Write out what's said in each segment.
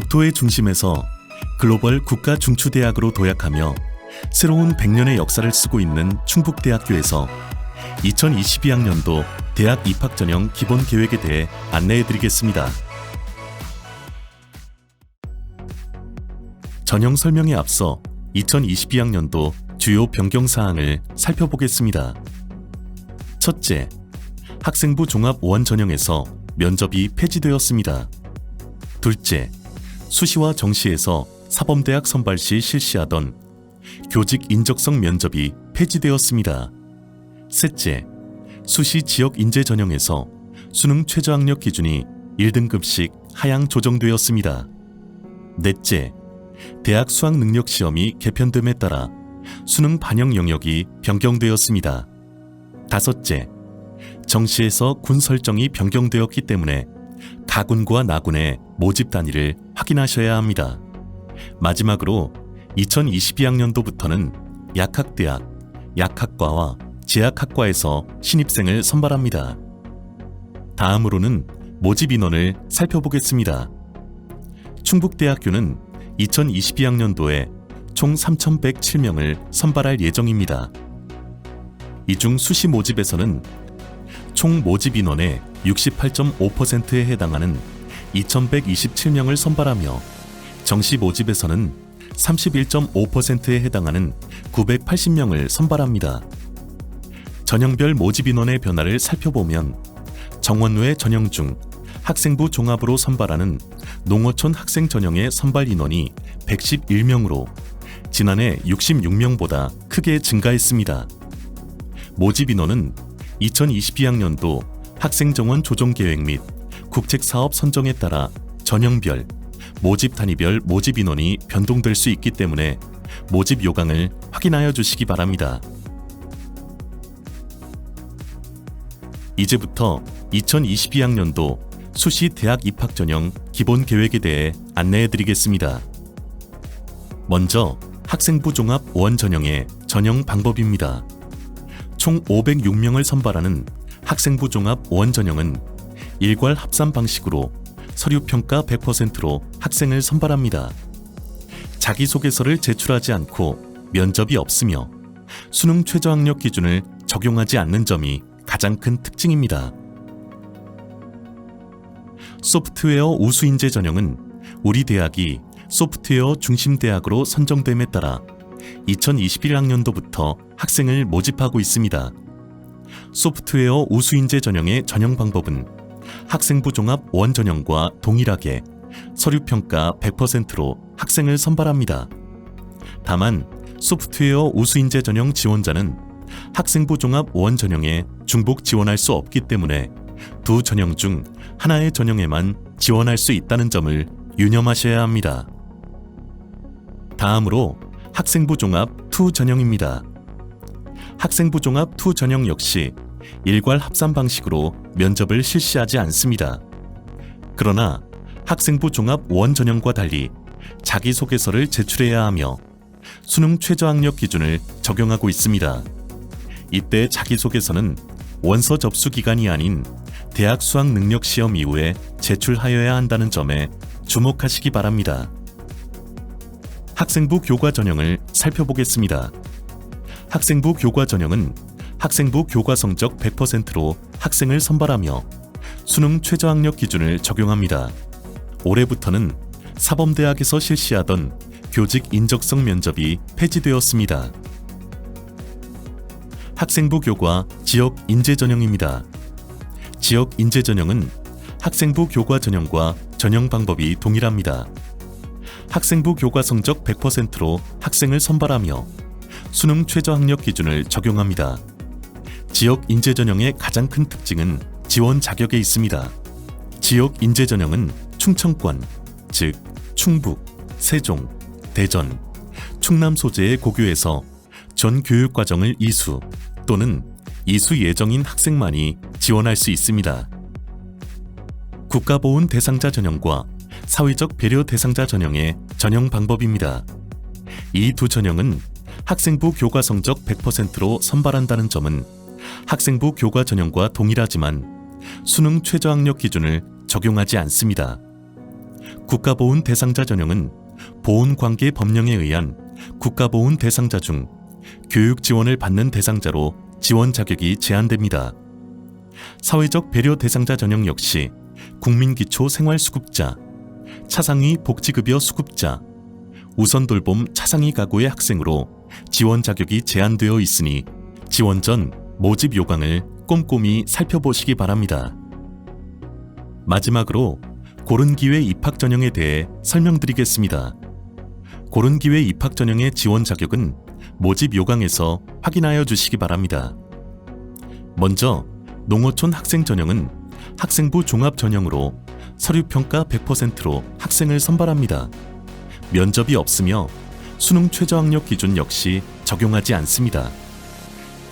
국토의 중심에서 글로벌 국가 중추대학으로 도약하며 새로운 100년의 역사를 쓰고 있는 충북대학교에서 2022학년도 대학 입학 전형 기본 계획에 대해 안내해드리겠습니다. 전형 설명에 앞서 2022학년도 주요 변경 사항을 살펴보겠습니다. 첫째, 학생부 종합 5원 전형에서 면접이 폐지되었습니다. 둘째, 수시와 정시에서 사범대학 선발 시 실시하던 교직 인적성 면접이 폐지되었습니다. 셋째, 수시 지역 인재 전형에서 수능 최저학력 기준이 1등급씩 하향 조정되었습니다. 넷째, 대학 수학 능력 시험이 개편됨에 따라 수능 반영 영역이 변경되었습니다. 다섯째, 정시에서 군 설정이 변경되었기 때문에 가군과 나군의 모집 단위를 확인하셔야 합니다. 마지막으로 2022학년도부터는 약학대학, 약학과와 제약학과에서 신입생을 선발합니다. 다음으로는 모집 인원을 살펴보겠습니다. 충북대학교는 2022학년도에 총 3,107명을 선발할 예정입니다. 이 중 수시 모집에서는 총 모집 인원의 68.5%에 해당하는 2,127명을 선발하며 정시 모집에서는 31.5%에 해당하는 980명을 선발합니다. 전형별 모집 인원의 변화를 살펴보면 정원외 전형 중 학생부 종합으로 선발하는 농어촌 학생 전형의 선발 인원이 111명으로 지난해 66명보다 크게 증가했습니다. 모집 인원은 2022학년도 학생정원 조정계획 및 국책사업 선정에 따라 전형별, 모집 단위별 모집 인원이 변동될 수 있기 때문에 모집 요강을 확인하여 주시기 바랍니다. 이제부터 2022학년도 수시 대학 입학 전형 기본 계획에 대해 안내해 드리겠습니다. 먼저 학생부 종합 5원 전형의 전형 방법입니다. 총 506명을 선발하는 학생부 종합 5원 전형은 일괄 합산 방식으로 서류평가 100%로 학생을 선발합니다. 자기소개서를 제출하지 않고 면접이 없으며 수능 최저학력 기준을 적용하지 않는 점이 가장 큰 특징입니다. 소프트웨어 우수인재 전형은 우리 대학이 소프트웨어 중심 대학으로 선정됨에 따라 2021학년도부터 학생을 모집하고 있습니다. 소프트웨어 우수인재 전형의 전형 방법은 학생부 종합 5원 전형과 동일하게 서류평가 100%로 학생을 선발합니다. 다만 소프트웨어 우수인재 전형 지원자는 학생부 종합 5원 전형에 중복 지원할 수 없기 때문에 두 전형 중 하나의 전형에만 지원할 수 있다는 점을 유념하셔야 합니다. 다음으로 학생부 종합 2 전형입니다. 학생부 종합 2 전형 역시 일괄 합산 방식으로 면접을 실시하지 않습니다. 그러나 학생부 종합 5원 전형과 달리 자기소개서를 제출해야 하며 수능 최저학력 기준을 적용하고 있습니다. 이때 자기소개서는 원서 접수 기간이 아닌 대학 수학 능력 시험 이후에 제출하여야 한다는 점에 주목하시기 바랍니다. 학생부 교과 전형을 살펴보겠습니다. 학생부 교과 전형은 학생부 교과 성적 100%로 학생을 선발하며 수능 최저학력 기준을 적용합니다. 올해부터는 사범대학에서 실시하던 교직 인적성 면접이 폐지되었습니다. 학생부 교과 지역 인재 전형입니다. 지역 인재 전형은 학생부 교과 전형과 전형 방법이 동일합니다. 학생부 교과 성적 100%로 학생을 선발하며 수능 최저학력 기준을 적용합니다. 지역 인재 전형의 가장 큰 특징은 지원 자격에 있습니다. 지역 인재 전형은 충청권, 즉 충북, 세종, 대전, 충남 소재의 고교에서 전 교육과정을 이수 또는 이수 예정인 학생만이 지원할 수 있습니다. 국가보훈 대상자 전형과 사회적 배려 대상자 전형의 전형 방법입니다. 이 두 전형은 학생부 교과 성적 100%로 선발한다는 점은 학생부 교과 전형과 동일하지만 수능 최저학력 기준을 적용하지 않습니다. 국가보훈 대상자 전형은 보훈관계 법령에 의한 국가보훈 대상자 중 교육 지원을 받는 대상자로 지원 자격이 제한됩니다. 사회적 배려 대상자 전형 역시 국민기초 생활수급자, 차상위 복지급여 수급자, 우선돌봄 차상위 가구의 학생으로 지원 자격이 제한되어 있으니 지원 전 모집 요강을 꼼꼼히 살펴보시기 바랍니다. 마지막으로 고른기회 입학 전형에 대해 설명드리겠습니다. 고른기회 입학 전형의 지원 자격은 모집 요강에서 확인하여 주시기 바랍니다. 먼저 농어촌 학생 전형은 학생부 종합 전형으로 서류평가 100%로 학생을 선발합니다. 면접이 없으며 수능 최저학력 기준 역시 적용하지 않습니다.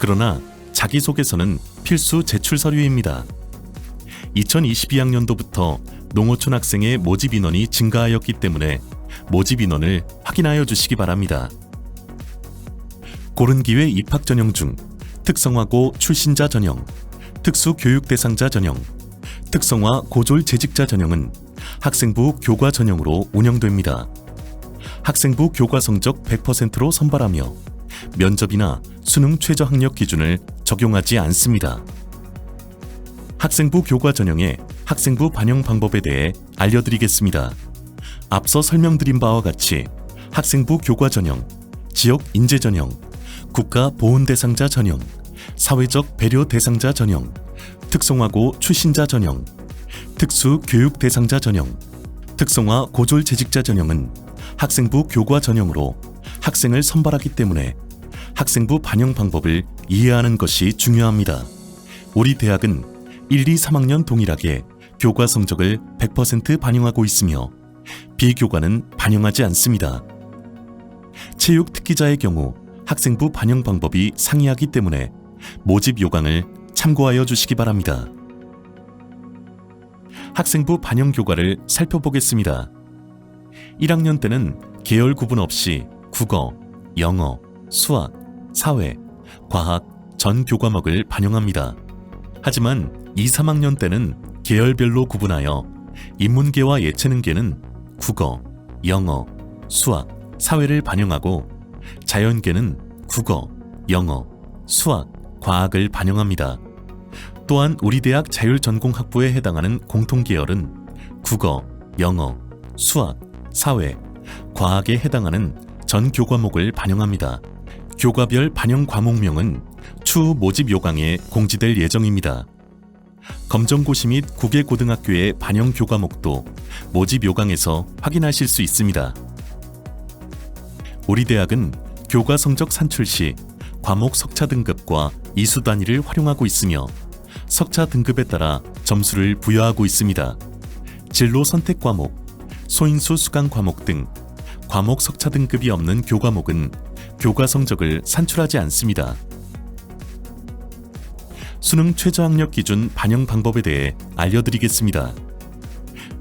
그러나 자기소개서는 필수 제출 서류입니다. 2022학년도부터 농어촌 학생의 모집 인원이 증가하였기 때문에 모집 인원을 확인하여 주시기 바랍니다. 고른기회 입학 전형 중 특성화고 출신자 전형, 특수교육 대상자 전형, 특성화 고졸 재직자 전형은 학생부 교과 전형으로 운영됩니다. 학생부 교과 성적 100%로 선발하며 면접이나 수능 최저학력 기준을 적용하지 않습니다. 학생부 교과 전형의 학생부 반영 방법에 대해 알려드리겠습니다. 앞서 설명드린 바와 같이 학생부 교과 전형, 지역 인재 전형, 국가 보훈 대상자 전형, 사회적 배려 대상자 전형, 특성화고 출신자 전형, 특수 교육 대상자 전형, 특성화 고졸 재직자 전형은 학생부 교과 전형으로 학생을 선발하기 때문에 학생부 반영 방법을 이해하는 것이 중요합니다. 우리 대학은 1, 2, 3학년 동일하게 교과 성적을 100% 반영하고 있으며 비교과는 반영하지 않습니다. 체육 특기자의 경우 학생부 반영 방법이 상이하기 때문에 모집 요강을 참고하여 주시기 바랍니다. 학생부 반영 교과를 살펴보겠습니다. 1학년 때는 계열 구분 없이 국어, 영어, 수학, 사회, 과학 전 교과목을 반영합니다. 하지만 2, 3학년 때는 계열별로 구분하여 인문계와 예체능계는 국어, 영어, 수학, 사회를 반영하고 자연계는 국어, 영어, 수학, 과학을 반영합니다. 또한 우리 대학 자율전공학부에 해당하는 공통계열은 국어, 영어, 수학, 사회, 과학에 해당하는 전 교과목을 반영합니다. 교과별 반영 과목명은 추후 모집 요강에 공지될 예정입니다. 검정고시 및 국외고등학교의 반영 교과목도 모집 요강에서 확인하실 수 있습니다. 우리 대학은 교과 성적 산출 시 과목 석차 등급과 이수 단위를 활용하고 있으며 석차 등급에 따라 점수를 부여하고 있습니다. 진로 선택 과목, 소인수 수강 과목 등 과목 석차 등급이 없는 교과목은 교과 성적을 산출하지 않습니다. 수능 최저학력 기준 반영 방법에 대해 알려드리겠습니다.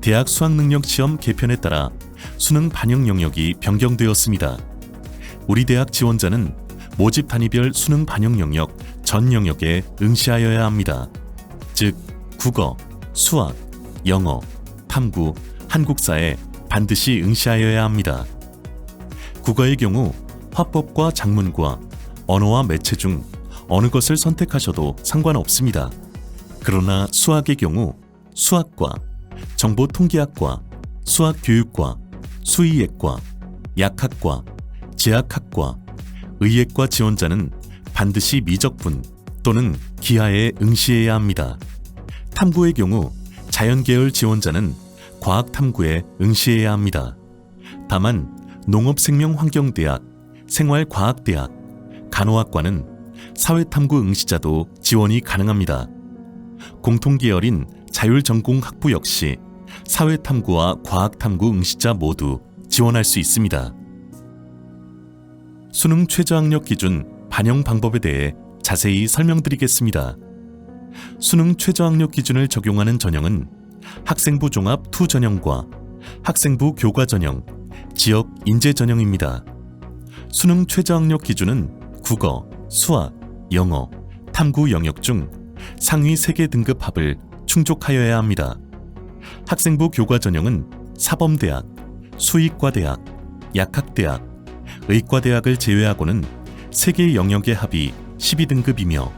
대학 수학능력시험 개편에 따라 수능 반영 영역이 변경되었습니다. 우리 대학 지원자는 모집 단위별 수능 반영 영역 전 영역에 응시하여야 합니다. 즉, 국어, 수학, 영어, 탐구, 한국사에 반드시 응시하여야 합니다. 국어의 경우 화법과 작문과 언어와 매체 중 어느 것을 선택하셔도 상관없습니다. 그러나 수학의 경우 수학과, 정보통계학과, 수학교육과, 수의예과, 약학과, 제약학과, 의예과 지원자는 반드시 미적분 또는 기하에 응시해야 합니다. 탐구의 경우 자연계열 지원자는 과학탐구에 응시해야 합니다. 다만 농업생명환경대학, 생활과학대학, 간호학과는 사회탐구 응시자도 지원이 가능합니다. 공통계열인 자율전공학부 역시 사회탐구와 과학탐구 응시자 모두 지원할 수 있습니다. 수능 최저학력 기준 반영 방법에 대해 자세히 설명드리겠습니다. 수능 최저학력 기준을 적용하는 전형은 학생부 종합 2 전형과 학생부 교과 전형, 지역 인재 전형입니다. 수능 최저학력 기준은 국어, 수학, 영어, 탐구 영역 중 상위 3개 등급 합을 충족하여야 합니다. 학생부 교과 전형은 사범대학, 수의과대학, 약학대학, 의과대학을 제외하고는 3개 영역의 합이 12등급이며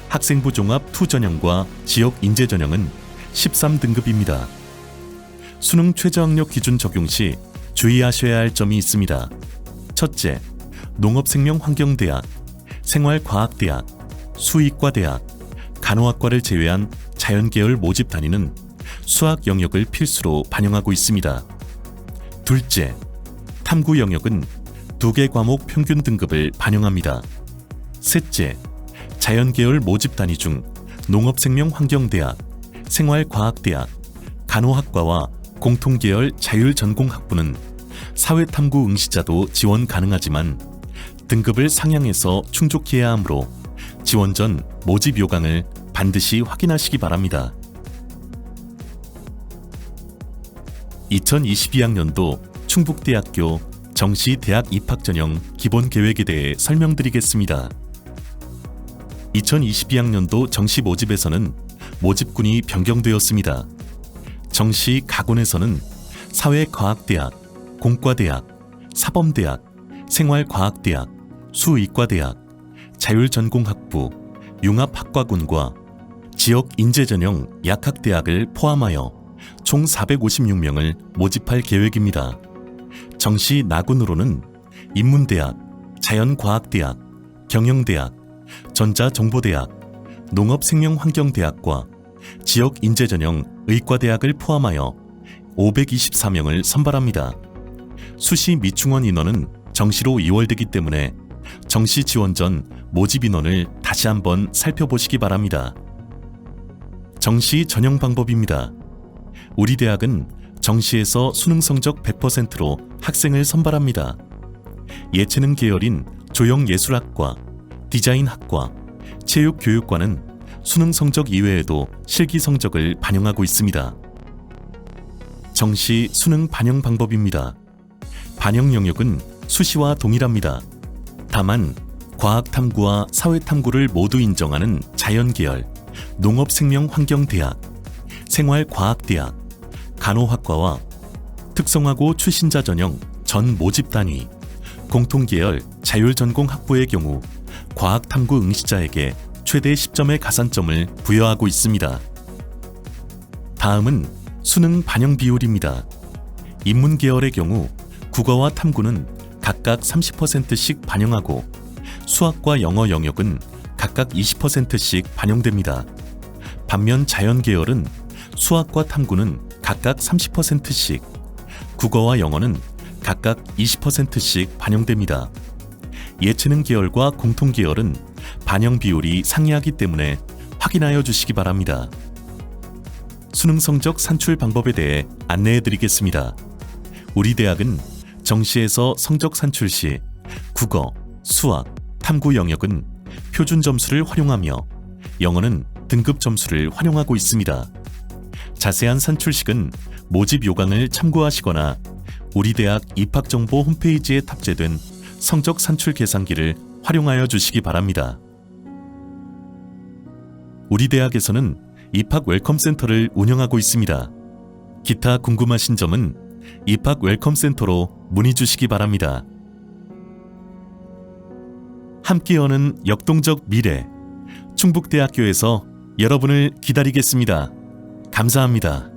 학생부 종합 투 전형과 지역 인재 전형은 13등급입니다. 수능 최저학력 기준 적용 시 주의하셔야 할 점이 있습니다. 첫째, 농업생명환경대학, 생활과학대학, 수의과대학, 간호학과를 제외한 자연계열 모집 단위는 수학 영역을 필수로 반영하고 있습니다. 둘째, 탐구 영역은 2개 과목 평균 등급을 반영합니다. 셋째, 자연계열 모집 단위 중 농업생명환경대학, 생활과학대학, 간호학과와 공통계열 자율전공학부는 사회탐구 응시자도 지원 가능하지만 등급을 상향해서 충족해야 하므로 지원 전 모집 요강을 반드시 확인하시기 바랍니다. 2022학년도 충북대학교 정시 대학 입학 전형 기본 계획에 대해 설명드리겠습니다. 2022학년도 정시 모집에서는 모집군이 변경되었습니다. 정시 가군에서는 사회과학대학, 공과대학, 사범대학, 생활과학대학, 수의과대학, 자율전공학부, 융합학과군과 지역인재전형 약학대학을 포함하여 총 456명을 모집할 계획입니다. 정시 나군으로는 인문대학, 자연과학대학, 경영대학, 전자정보대학, 농업생명환경대학과 지역인재전형 의과대학을 포함하여 524명을 선발합니다. 수시 미충원 인원은 정시로 2월되기 때문에 정시 지원 전 모집 인원을 다시 한번 살펴보시기 바랍니다. 정시 전형 방법입니다. 우리 대학은 정시에서 수능 성적 100%로 학생을 선발합니다. 예체능 계열인 조형예술학과, 디자인학과, 체육교육과는 수능 성적 이외에도 실기 성적을 반영하고 있습니다. 정시 수능 반영 방법입니다. 반영 영역은 수시와 동일합니다. 다만 과학탐구와 사회탐구를 모두 인정하는 자연계열, 농업생명환경대학, 생활과학대학, 간호학과와 특성화고 출신자 전형 전 모집 단위, 공통계열 자율전공학부의 경우 과학탐구 응시자에게 최대 10점의 가산점을 부여하고 있습니다. 다음은 수능 반영 비율입니다. 인문계열의 경우 국어와 탐구는 각각 30%씩 반영하고 수학과 영어 영역은 각각 20%씩 반영됩니다. 반면 자연계열은 수학과 탐구는 각각 30%씩, 국어와 영어는 각각 20%씩 반영됩니다. 예체능 계열과 공통 계열은 반영 비율이 상이하기 때문에 확인하여 주시기 바랍니다. 수능 성적 산출 방법에 대해 안내해 드리겠습니다. 우리 대학은 정시에서 성적 산출 시 국어, 수학, 탐구 영역은 표준 점수를 활용하며 영어는 등급 점수를 활용하고 있습니다. 자세한 산출식은 모집 요강을 참고하시거나 우리 대학 입학정보 홈페이지에 탑재된 성적 산출 계산기를 활용하여 주시기 바랍니다. 우리 대학에서는 입학 웰컴센터를 운영하고 있습니다. 기타 궁금하신 점은 입학 웰컴센터로 문의 주시기 바랍니다. 함께 여는 역동적 미래, 충북대학교에서 여러분을 기다리겠습니다. 감사합니다.